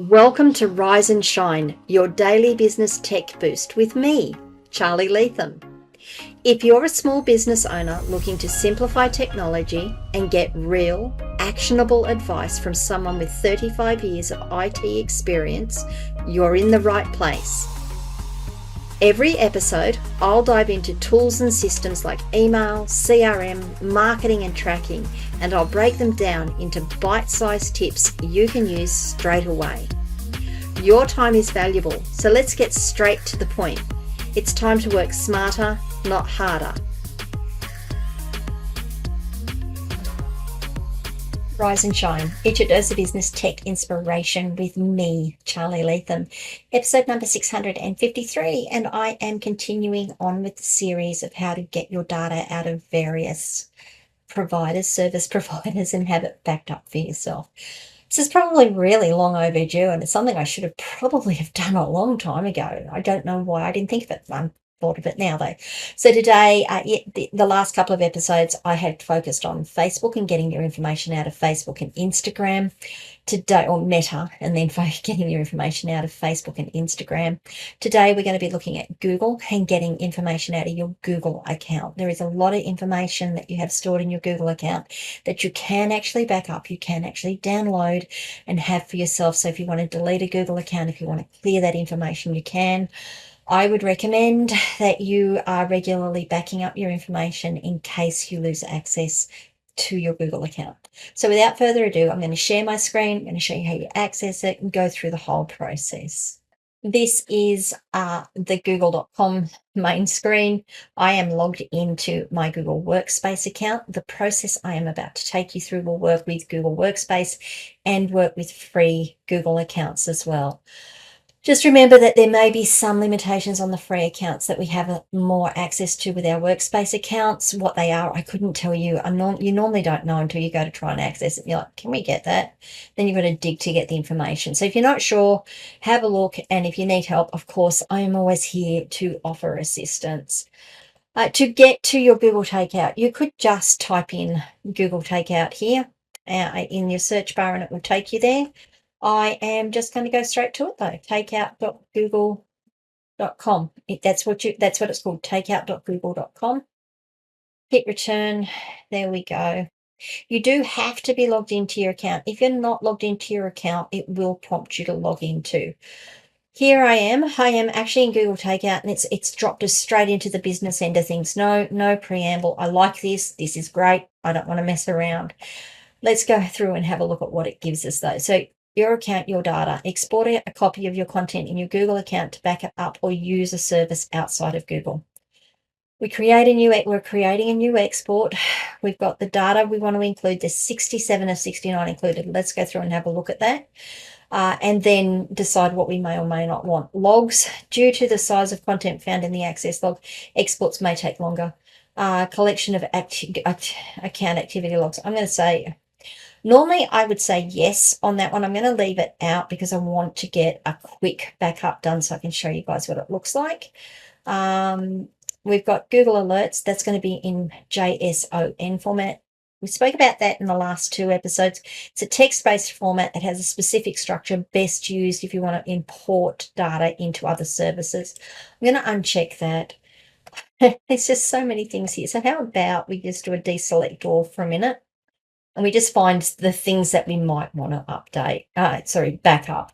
Welcome to Rise and Shine, your daily business tech boost with me, Charly Leetham. If you're a small business owner looking to simplify technology and get real, actionable advice from someone with 35 years of IT experience, you're in the right place. Every episode, I'll dive into tools and systems like email, CRM, marketing and tracking, and I'll break them down into bite-sized tips you can use straight away. Your time is valuable, so let's get straight to the point. It's time to work smarter, not harder. Rise and Shine, each a dose of business tech inspiration with me, Charly Leetham. Episode number 653, and I am continuing on with the series of how to get your data out of various providers, service providers, and have it backed up for yourself. This is probably really long overdue, and it's something I should have probably have done a long time ago. I don't know why I didn't think of it. Thought of it now though. So today, the last couple of episodes, I had focused on Facebook and getting your information out of Facebook and Instagram. Today, or Meta, and then getting your information out of Facebook and Instagram. Today, we're going to be looking at Google and getting information out of your Google account. There is a lot of information that you have stored in your Google account that you can actually back up, you can actually download and have for yourself. So if you want to delete a Google account, if you want to clear that information, you can. I would recommend that you are regularly backing up your information in case you lose access to your Google account. So without further ado, I'm going to share my screen. I'm going to show you how you access it and go through the whole process. This is the google.com main screen. I am logged into my Google Workspace account. The process I am about to take you through will work with Google Workspace and work with free Google accounts as well. Just remember that there may be some limitations on the free accounts that we have more access to with our Workspace accounts. What they are, I couldn't tell you. You normally don't know until you go to try and access it. You're like, can we get that? Then you've got to dig to get the information. So if you're not sure, have a look. And if you need help, of course, I am always here to offer assistance. To get to your Google Takeout, you could just type in Google Takeout here in your search bar and it will take you there. I am just going to go straight to it though. Takeout.google.com. That's what it's called. Takeout.google.com. Hit return. There we go. You do have to be logged into your account. If you're not logged into your account, it will prompt you to log into. Here I am. I am actually in Google Takeout, and it's dropped us straight into the business end of things. No preamble. I like this. This is great. I don't want to mess around. Let's go through and have a look at what it gives us though. So your account, your data, export a copy of your content in your Google account to back it up or use a service outside of Google. We're creating a new export. We've got the data we want to include. There's 67 of 69 included. Let's go through and have a look at that. And then decide what we may or may not want. Logs, due to the size of content found in the access log, exports may take longer. Collection of account activity logs. I'm going to say, normally I would say yes on that one. I'm going to leave it out because I want to get a quick backup done so I can show you guys what it looks like. We've got Google Alerts. That's going to be in JSON format. We spoke about that in the last two episodes. It's a text-based format that has a specific structure best used if you want to import data into other services. I'm going to uncheck that. There's just so many things here. So how about we just do a deselect all for a minute and we just find the things that we might want to back up.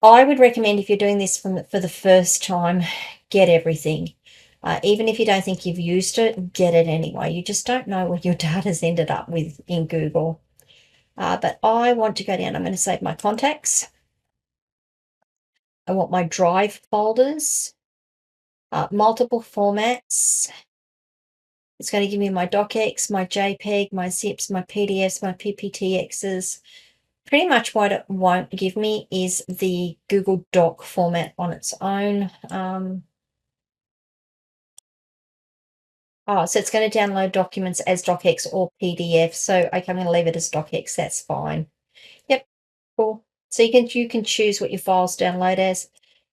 I would recommend if you're doing this for the first time, get everything. Even if you don't think you've used it, get it anyway. You just don't know what your data's ended up with in Google. But I want to go down. I'm going to save my contacts. I want my Drive folders, multiple formats. It's going to give me my docx, my JPEG, my zips, my PDFs, my PPTXs. Pretty much what it won't give me is the Google Doc format on its own. So it's going to download documents as docx or PDF. So okay, I'm going to leave it as docx. That's fine. Yep, cool. So you can choose what your files download as.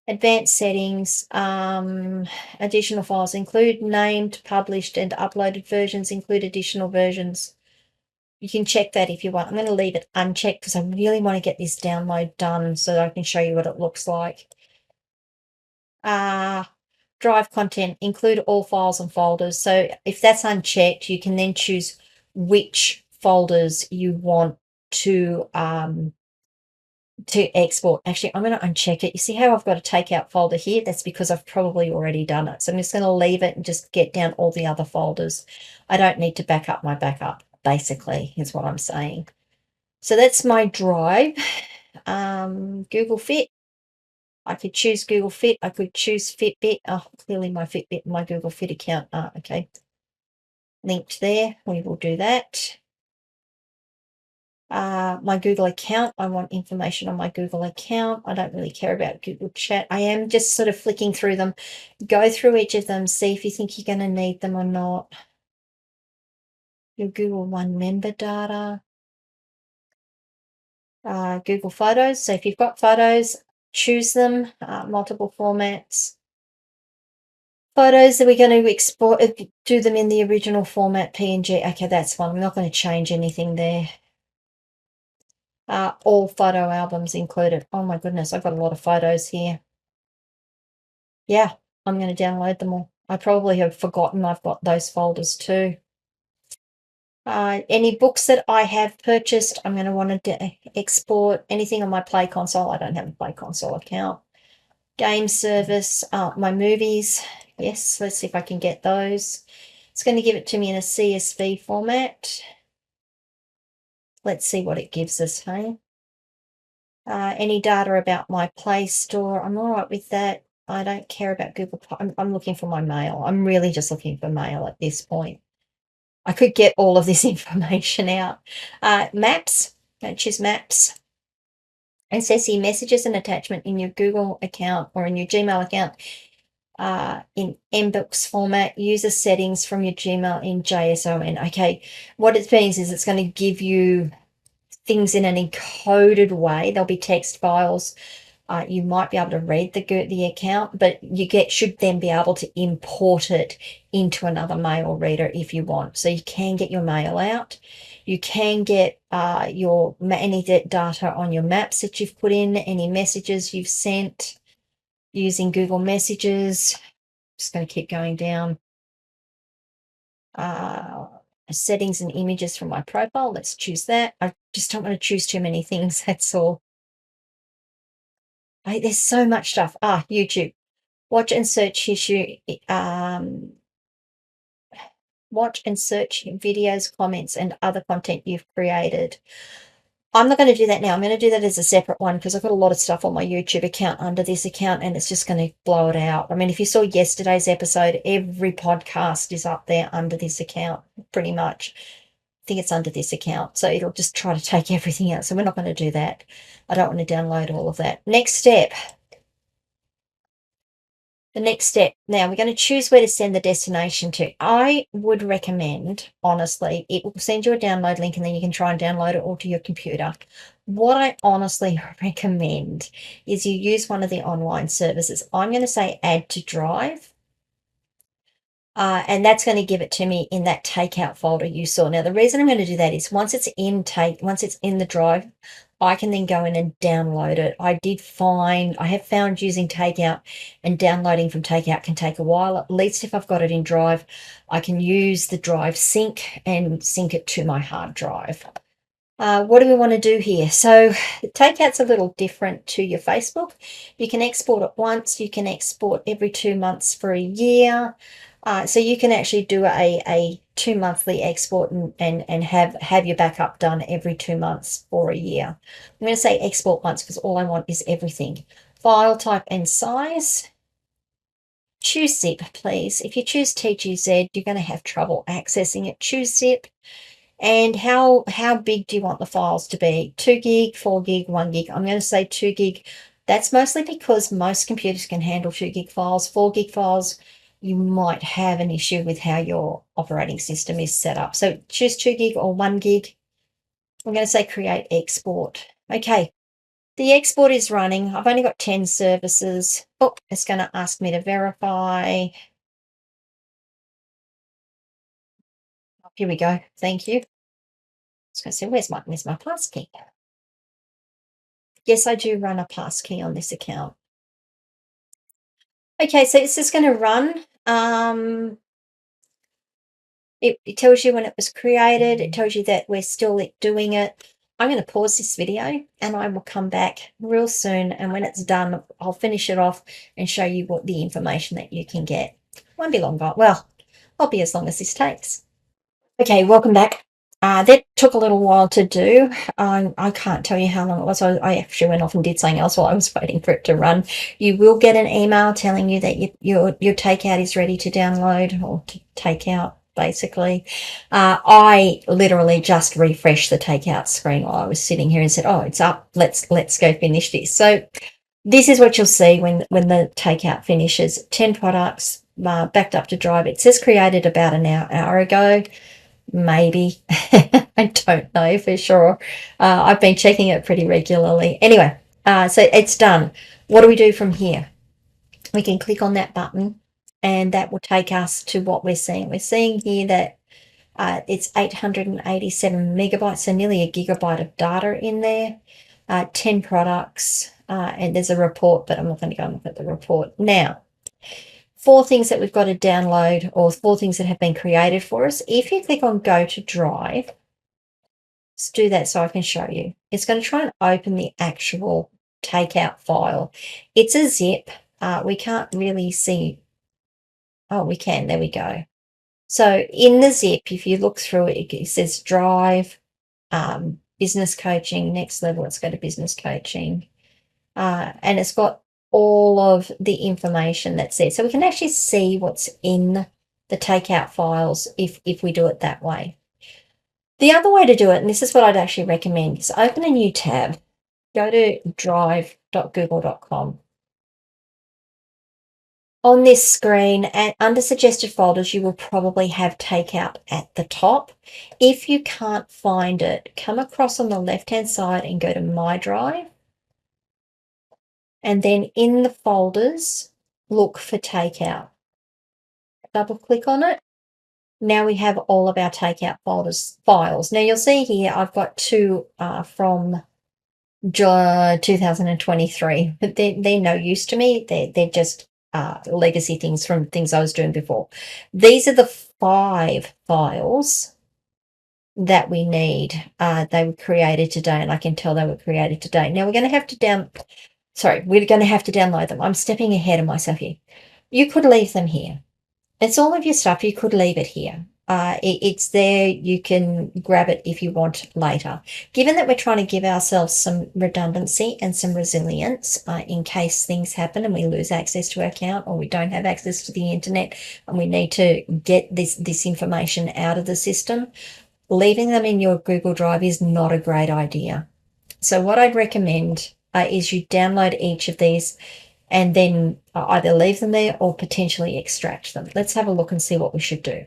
Advanced settings, additional files include named, published, and uploaded versions. Include additional versions. You can check that if you want. I'm going to leave it unchecked because I really want to get this download done so that I can show you what it looks like. Drive content, include all files and folders. So if that's unchecked, you can then choose which folders you want to export. Actually, I'm going to uncheck it. You see how I've got a takeout folder here? That's because I've probably already done it. So I'm just going to leave it and just get down all the other folders. I don't need to back up my backup, basically, is what I'm saying. So that's my drive. Google Fit. I could choose Google Fit. I could choose Fitbit. Oh, clearly my Fitbit and my Google Fit account are okay. Linked there. We will do that. My Google account. I want information on my Google account. I don't really care about Google Chat. I am just sort of flicking through them. Go through each of them. See if you think you're going to need them or not. Your Google One member data. Google Photos. So if you've got photos, choose them. Multiple formats. Photos that we're going to export, do them in the original format PNG. Okay, that's fine. I'm not going to change anything there. All photo albums included. Oh my goodness, I've got a lot of photos here. Yeah, I'm going to download them all. I probably have forgotten I've got those folders too. Any books that I have purchased, I'm going to want to export. Anything on my Play console. I don't have a Play console account. Game service, my movies. Yes, let's see if I can get those. It's going to give it to me in a CSV format. Let's see what it gives us, hey? Any data about my Play Store. I'm all right with that. I don't care about Google. I'm looking for my mail. I'm really just looking for mail at this point. I could get all of this information out. Maps. Don't choose maps. It says here messages and attachment in your Google account or in your Gmail account. In mbooks format, user settings from your Gmail in JSON. Okay, what it means is it's going to give you things in an encoded way. There'll be text files. You might be able to read the account, but you should then be able to import it into another mail reader if you want. So you can get your mail out. You can get any data on your maps that you've put in, any messages you've sent using Google Messages. Just going to keep going down. Settings and images from my profile. Let's choose that. I just don't want to choose too many things. That's all. There's so much stuff. YouTube. Watch and search issue. Watch and search videos, comments, and other content you've created. I'm not going to do that now. I'm going to do that as a separate one because I've got a lot of stuff on my YouTube account under this account and it's just going to blow it out. I mean, if you saw yesterday's episode, every podcast is up there under this account, pretty much. I think it's under this account. So it'll just try to take everything out. So we're not going to do that. I don't want to download all of that. Next step. The next step. Now we're going to choose where to send the destination to. I would recommend, honestly, it will send you a download link and then you can try and download it all to your computer. What I honestly recommend is you use one of the online services. I'm going to say add to drive. And that's going to give it to me in that takeout folder you saw. Now, the reason I'm going to do that is once it's in the drive, I can then go in and download it. I have found using Takeout and downloading from Takeout can take a while. At least if I've got it in Drive, I can use the Drive sync and sync it to my hard drive. What do we want to do here? So Takeout's a little different to your Facebook. You can export it once. You can export every 2 months for a year. So you can actually do a 2-monthly export and have your backup done every 2 months for a year. I'm going to say export once because all I want is everything. File type and size. Choose zip, please. If you choose TGZ, you're going to have trouble accessing it. Choose zip. And how big do you want the files to be? 2 gig, 4 gig, 1 gig. I'm going to say 2 gig. That's mostly because most computers can handle 2 gig files. 4 gig files, you might have an issue with how your operating system is set up. So choose 2 gig or 1 gig. I'm going to say create export. Okay, the export is running. I've only got 10 services. Oh, it's going to ask me to verify. Here we go. Thank you. was going to say, where's my passkey? Yes, I do run a passkey on this account. Okay, so it's just going to run. It tells you when it was created. It tells you that we're still doing it. I'm going to pause this video and I will come back real soon. And when it's done, I'll finish it off and show you what the information that you can get. Won't be long, well, I'll be as long as this takes. Okay, welcome back. That took a little while to do. I can't tell you how long it was. I actually went off and did something else while I was waiting for it to run. You will get an email telling you that your takeout is ready to download or to take out, basically. I literally just refreshed the takeout screen while I was sitting here and said, oh, it's up. Let's go finish this. So this is what you'll see when the takeout finishes. 10 products backed up to drive. It says created about an hour ago. Maybe. I don't know for sure. I've been checking it pretty regularly. Anyway, so it's done. What do we do from here? We can click on that button and that will take us to what we're seeing. We're seeing here that it's 887 megabytes, so nearly a gigabyte of data in there. 10 products, and there's a report, but I'm not going to go and look at the report now. 4 things that we've got to download, or 4 things that have been created for us. If you click on go to drive, let's do that so I can show you. It's going to try and open the actual takeout file. It's a zip. We can't really see. Oh, we can. There we go. So in the zip, if you look through it, it says drive, business coaching, next level. Let's go to business coaching. And it's got all of the information that's there. So we can actually see what's in the takeout files if we do it that way. The other way to do it, and this is what I'd actually recommend, is open a new tab. Go to drive.google.com. On this screen, and under suggested folders, you will probably have Takeout at the top. If you can't find it, come across on the left-hand side and go to My Drive. And then in the folders, look for Takeout. Double click on it. Now we have all of our Takeout files. Now you'll see here I've got 2 from 2023, but they're no use to me. They're just legacy things from things I was doing before. These are the 5 files that we need. They were created today, and I can tell they were created today. Now we're going to have to download them. I'm stepping ahead of myself here. You could leave them here. It's all of your stuff. You could leave it here. It's there. You can grab it if you want later. Given that we're trying to give ourselves some redundancy and some resilience in case things happen and we lose access to our account, or we don't have access to the internet and we need to get this information out of the system, leaving them in your Google Drive is not a great idea. So what I'd recommend is you download each of these and then either leave them there or potentially extract them. Let's have a look and see what we should do.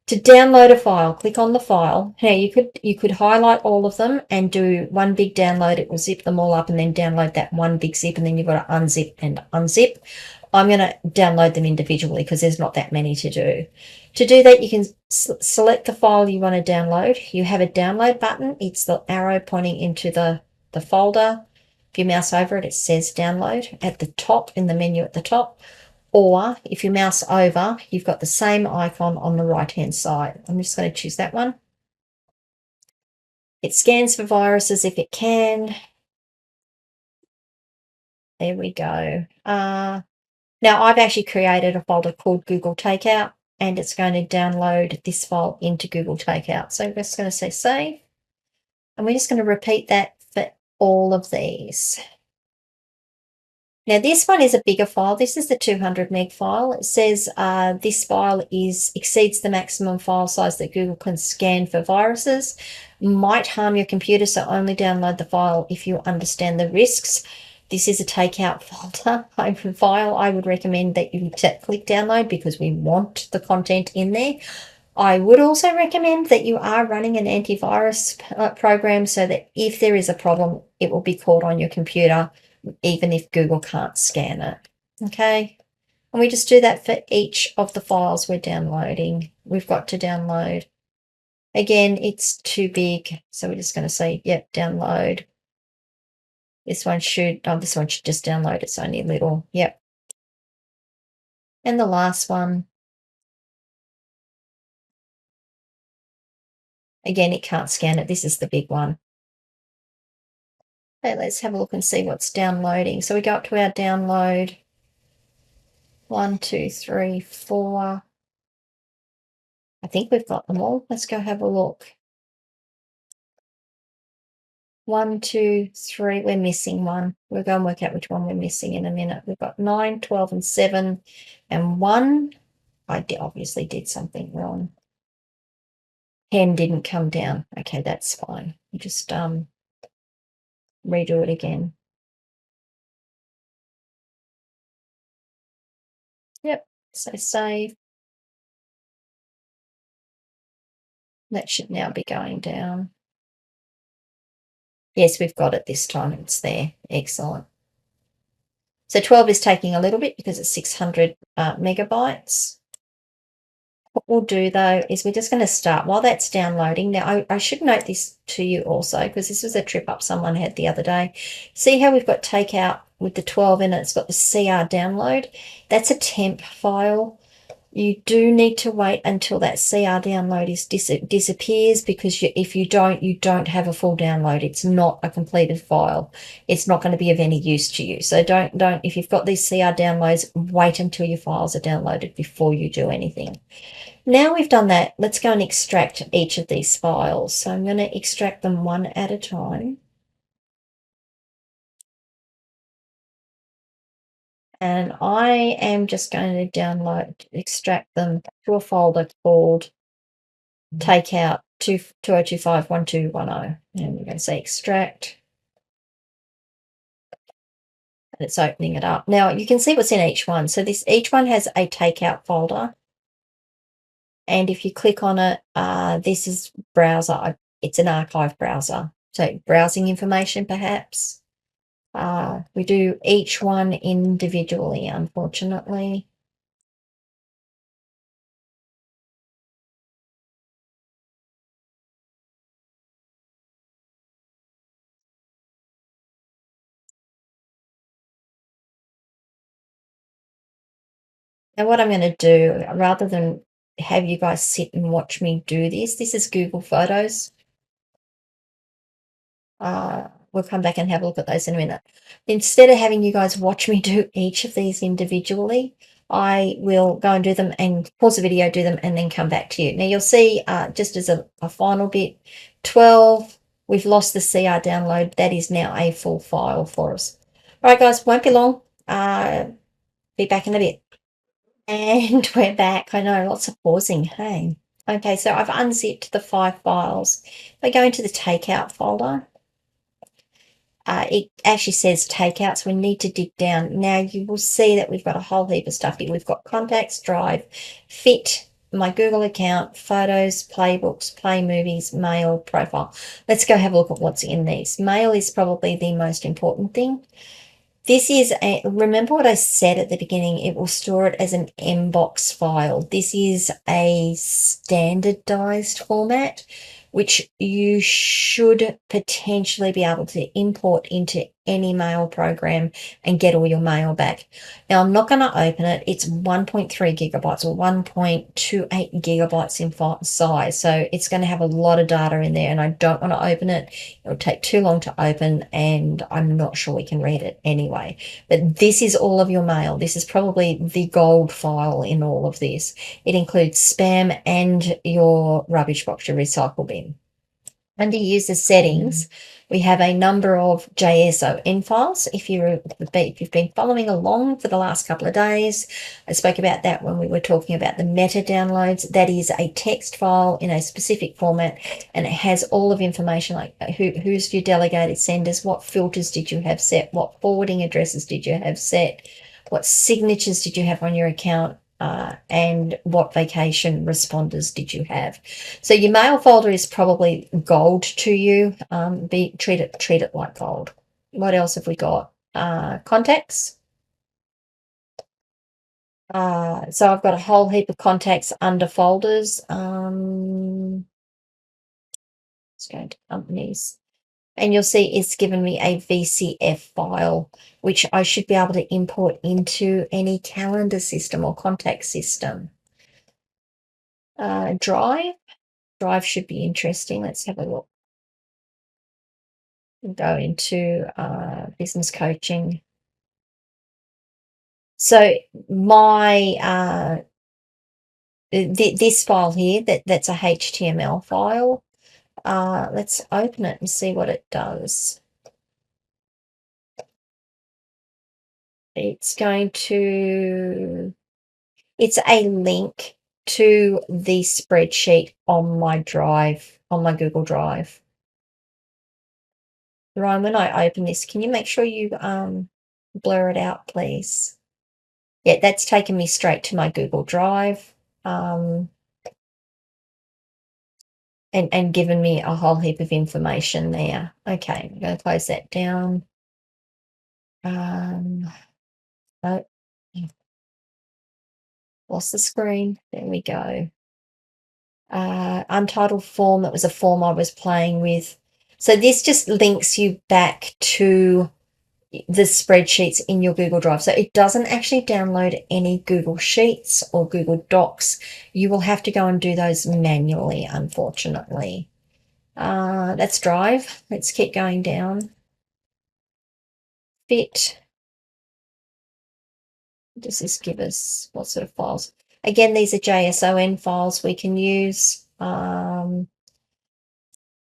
To download a file, click on the file. Now you could highlight all of them and do one big download. It will zip them all up and then download that one big zip, and then you've got to unzip and unzip. I'm going to download them individually because there's not that many to do. To do that, you can select the file you want to download. You have a download button. It's the arrow pointing into the folder. If you mouse over it, it says download at the top, in the menu at the top. Or if you mouse over, you've got the same icon on the right-hand side. I'm just going to choose that one. It scans for viruses if it can. There we go. Now I've actually created a folder called Google Takeout, and it's going to download this file into Google Takeout. So we're just going to say save, and we're just going to repeat that for all of these. Now this one is a bigger file. This is the 200 meg file. It says this file exceeds the maximum file size that Google can scan for viruses. Might harm your computer, so only download the file if you understand the risks. This is a takeout folder file. I would recommend that you click download because we want the content in there. I would also recommend that you are running an antivirus program so that if there is a problem, it will be called on your computer, even if Google can't scan it. Okay, and we just do that for each of the files we're downloading. We've got to download Again, it's too big, so we're just going to say, yep, download. This one should just download. It's only a little, yep. And the last one, again, it can't scan it. This is the big one. Okay, let's have a look and see what's downloading. So we go up to our download. 1, 2, 3, 4. I think we've got them all. Let's go have a look. 1, 2, 3. We're missing one. We'll go and work out which one we're missing in a minute. We've got 9, 12, and 7, and 1. I obviously did something wrong. 10 didn't come down. Okay, that's fine. You just redo it again. Yep. So save. That should now be going down. Yes, we've got it this time. It's there. Excellent. So 12 is taking a little bit because it's 600 megabytes. What we'll do, though, is we're just going to start while that's downloading. Now, I should note this to you also, because this was a trip up someone had the other day. See how we've got Takeout with the 12 in it? It's got the CR download. That's a temp file. You do need to wait until that CR download disappears, because if you don't have a full download. It's not a completed file. It's not going to be of any use to you. So don't, if you've got these CR downloads, wait until your files are downloaded before you do anything. Now we've done that, let's go and extract each of these files. So I'm going to extract them one at a time. And I am just going to extract them to a folder called Takeout 20251210. And we're going to say extract. And it's opening it up. Now you can see what's in each one. So each one has a Takeout folder. And if you click on it, this is browser. It's an archive browser. So browsing information, perhaps. We do each one individually, unfortunately. And what I'm going to do, rather than have you guys sit and watch me do this is Google Photos. We'll come back and have a look at those in a minute. Instead of having you guys watch me do each of these individually, I will go and do them and pause the video, do them, and then come back to you. Now you'll see, just as a final bit, 12, we've lost the CR download. That is now a full file for us. All right, guys, won't be long. Be back in a bit. And we're back. I know, lots of pausing, hey. Okay, so I've unzipped the 5 files. If I go into the Takeout folder, it actually says Takeout, so we need to dig down. Now you will see that we've got a whole heap of stuff here. We've got Contacts, Drive, Fit, my Google account, Photos, Playbooks, Play Movies, Mail, Profile. Let's go have a look at what's in these. Mail is probably the most important thing. This is remember what I said at the beginning, it will store it as an mbox file. This is a standardized format, which you should potentially be able to import into any mail program and get all your mail back. Now, I'm not going to open it. It's 1.3 gigabytes or 1.28 gigabytes in size. So it's going to have a lot of data in there, and I don't want to open it. It'll take too long to open, and I'm not sure we can read it anyway. But this is all of your mail. This is probably the gold file in all of this. It includes spam and your rubbish box, your recycle bin. Under user settings, we have a number of JSON files. If you've been following along for the last couple of days, I spoke about that when we were talking about the meta downloads. That is a text file in a specific format, and it has all of information like who's your delegated senders, what filters did you have set, what forwarding addresses did you have set, what signatures did you have on your account, and what vacation responders did you have. So your mail folder is probably gold to you. Treat it like gold. What else have we got? Contacts. So I've got a whole heap of contacts under folders. Let's go into companies. And you'll see it's given me a VCF file, which I should be able to import into any calendar system or contact system. Drive should be interesting. Let's have a look. We'll go into business coaching. So my this file here, that's a HTML file. Let's open it and see what it does. It's a link to the spreadsheet on my drive, on my Google Drive. Ryan, when I open this, can you make sure you blur it out, please? Yeah, that's taken me straight to my Google Drive and given me a whole heap of information there. Okay, I'm going to close that down. Oh, lost the screen. There we go. Untitled form, that was a form I was playing with. So this just links you back to the spreadsheets in your Google Drive. So it doesn't actually download any Google Sheets or Google Docs. You will have to go and do those manually, unfortunately. That's Drive. Let's keep going down. Fit. Does this give us what sort of files? Again, these are JSON files we can use.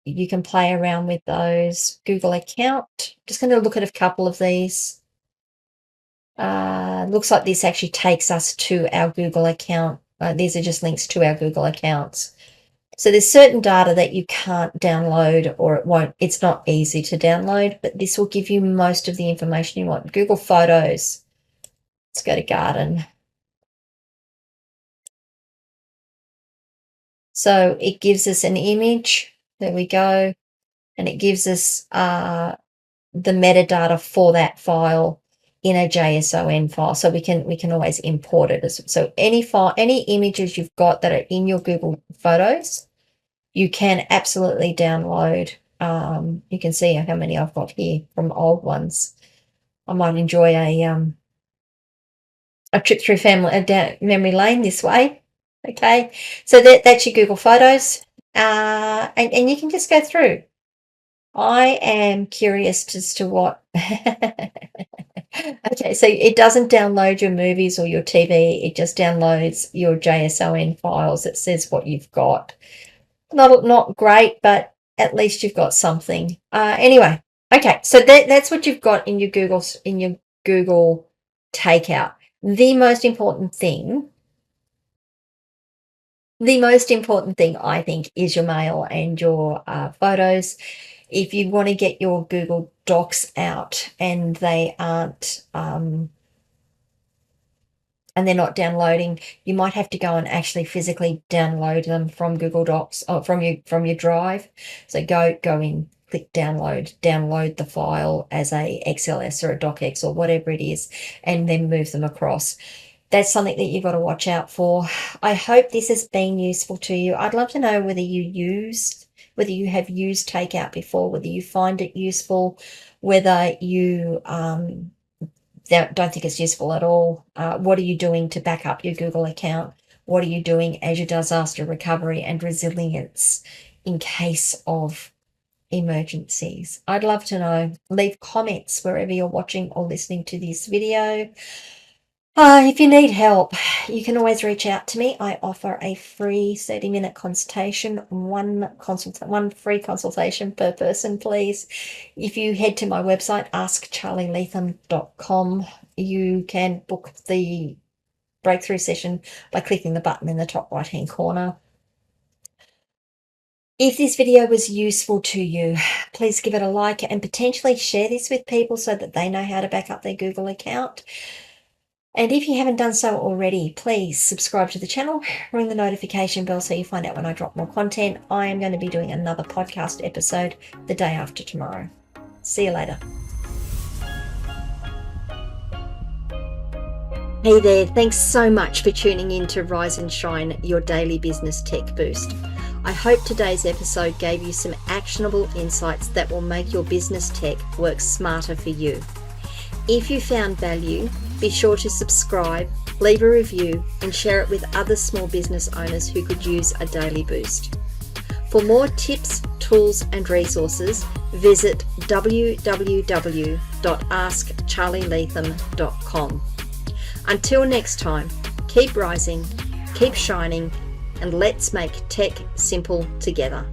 You can play around with those. Google account. Just going to look at a couple of these. Looks like this actually takes us to our Google account. These are just links to our Google accounts. So there's certain data that you can't download, or it's not easy to download, but this will give you most of the information you want. Google Photos. Let's go to Garden. So it gives us an image. There we go. And it gives us the metadata for that file in a JSON file. So we can always import it. So any file, any images you've got that are in your Google Photos, you can absolutely download. You can see how many I've got here from old ones. I might enjoy a trip through memory lane this way. Okay, so that's your Google Photos, and you can just go through. I am curious as to what. Okay, so it doesn't download your movies or your TV. It just downloads your JSON files. It says what you've got. Not great, but at least you've got something. Anyway, okay, so that's what you've got in your Google Takeout. The most important thing I think is your mail and your photos. If you want to get your Google Docs out and they aren't and they're not downloading, you might have to go and actually physically download them from Google Docs or from your Drive. So go in, click download the file as a XLS or a DocX or whatever it is, and then move them across. That's something that you've got to watch out for. I hope this has been useful to you. I'd love to know whether you have used Takeout before, whether you find it useful, whether you don't think it's useful at all. What are you doing to back up your Google account? What are you doing as your disaster recovery and resilience in case of emergencies? I'd love to know. Leave comments wherever you're watching or listening to this video. If you need help, you can always reach out to me. I offer a free 30-minute consultation, one free consultation per person, please. If you head to my website, askcharlyleetham.com, you can book the breakthrough session by clicking the button in the top right-hand corner. If this video was useful to you, please give it a like and potentially share this with people so that they know how to back up their Google account. And if you haven't done so already, please subscribe to the channel, ring the notification bell so you find out when I drop more content. I am going to be doing another podcast episode the day after tomorrow. See you later. Hey there, thanks so much for tuning in to Rise and Shine, your daily business tech boost. I hope today's episode gave you some actionable insights that will make your business tech work smarter for you. If you found value, be sure to subscribe, leave a review, and share it with other small business owners who could use a daily boost. For more tips, tools, and resources, visit www.askcharlyleetham.com. Until next time, keep rising, keep shining, and let's make tech simple together.